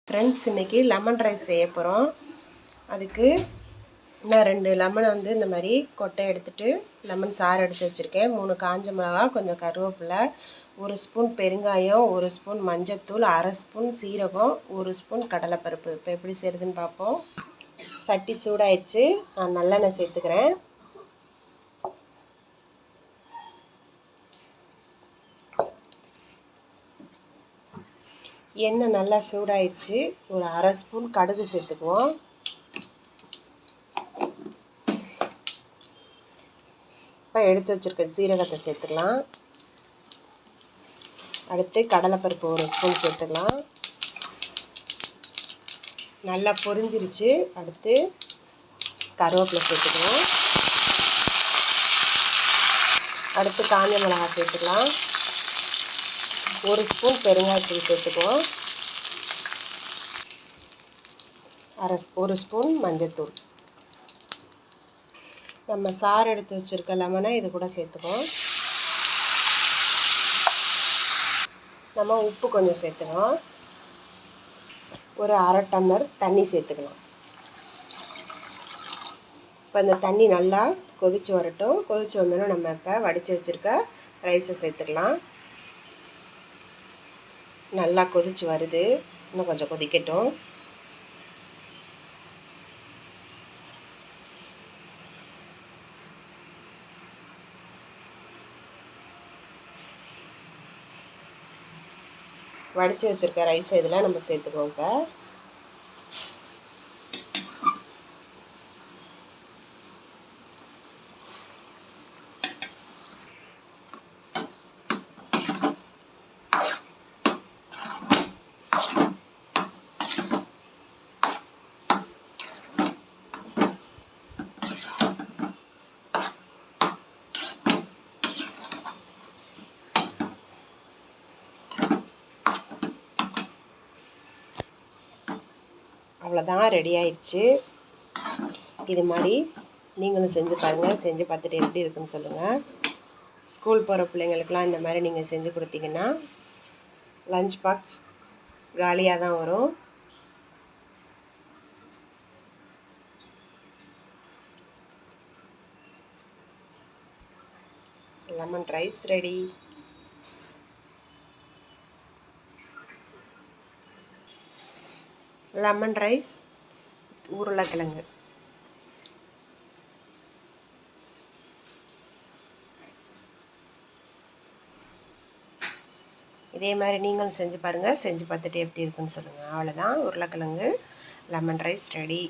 Friends, இன்றைக்கி lemon rice செய்ய போகிறோம். அதுக்கு நான் 2 லெமனை இந்த மாதிரி கொட்டை எடுத்துகிட்டு லெமன் சாறு எடுத்து வச்சுருக்கேன். 3 காஞ்ச மிளகா, கொஞ்சம் கருவேப்பிலை, 1 ஸ்பூன் பெருங்காயம், 1 ஸ்பூன் மஞ்சத்தூள், 1/2 ஸ்பூன் சீரகம், 1 ஸ்பூன் கடலைப்பருப்பு. இப்போ எப்படி செய்கிறதுன்னு பார்ப்போம். சட்டி சூடாயிடுச்சு. நான் நல்லெண்ணெய் சேர்த்துக்கிறேன். எண்ணெய் நல்லா சூடாயிடுச்சு. ஒரு 1/2 ஸ்பூன் கடுகு சேர்த்துக்குவோம். இப்போ எடுத்து வச்சுருக்க சீரகத்தை சேர்த்துக்கலாம். அடுத்து கடலைப்பருப்பு 1 ஸ்பூன் சேர்த்துக்கலாம். நல்லா பொரிஞ்சிருச்சு. அடுத்து கருவேப்பிலை சேர்த்துக்கலாம். அடுத்து காஞ்ச மிளகாய் சேர்த்துக்கலாம். 1 ஸ்பூன் பெருங்காயத்தூள் சேர்த்துக்குவோம். 1 ஸ்பூன் மஞ்சத்தூள். நம்ம சாறு எடுத்து வச்சுருக்க லெமனை இது கூட சேர்த்துக்குவோம். நம்ம உப்பு கொஞ்சம் சேர்த்துக்கலாம். ஒரு 1/2 டம்ளர் தண்ணி சேர்த்துக்கலாம். இப்போ இந்த தண்ணி நல்லா கொதித்து வரட்டும். கொதித்து வந்தோன்னா நம்ம இப்போ வடித்து வச்சுருக்க ரைஸை சேர்த்துக்கலாம். நல்லா கொதித்து வருது. இன்னும் கொஞ்சம் கொதிக்கட்டும். வடித்து வச்சுருக்க ரைஸை இதில் நம்ம சேர்த்துக்குவோம். இப்போ அவ்வளோதான், ரெடி ஆயிடுச்சு. இது மாதிரி நீங்களும் செஞ்சு பாருங்கள். செஞ்சு பார்த்துட்டு எப்படி இருக்குன்னு சொல்லுங்கள். ஸ்கூல் போகிற பிள்ளைங்களுக்கெலாம் இந்த மாதிரி நீங்கள் செஞ்சு கொடுத்தீங்கன்னா லஞ்ச் பாக்ஸ் காலியாக தான் வரும். Lemon rice ready. Lemon rice, உருளைக்கிழங்கு. இதே மாதிரி நீங்களும் செஞ்சு பாருங்கள். செஞ்சு பார்த்துட்டு எப்படி இருக்குன்னு சொல்லுங்கள். அவ்வளோதான், உருளைக்கிழங்கு லெமன் ரைஸ் ரெடி.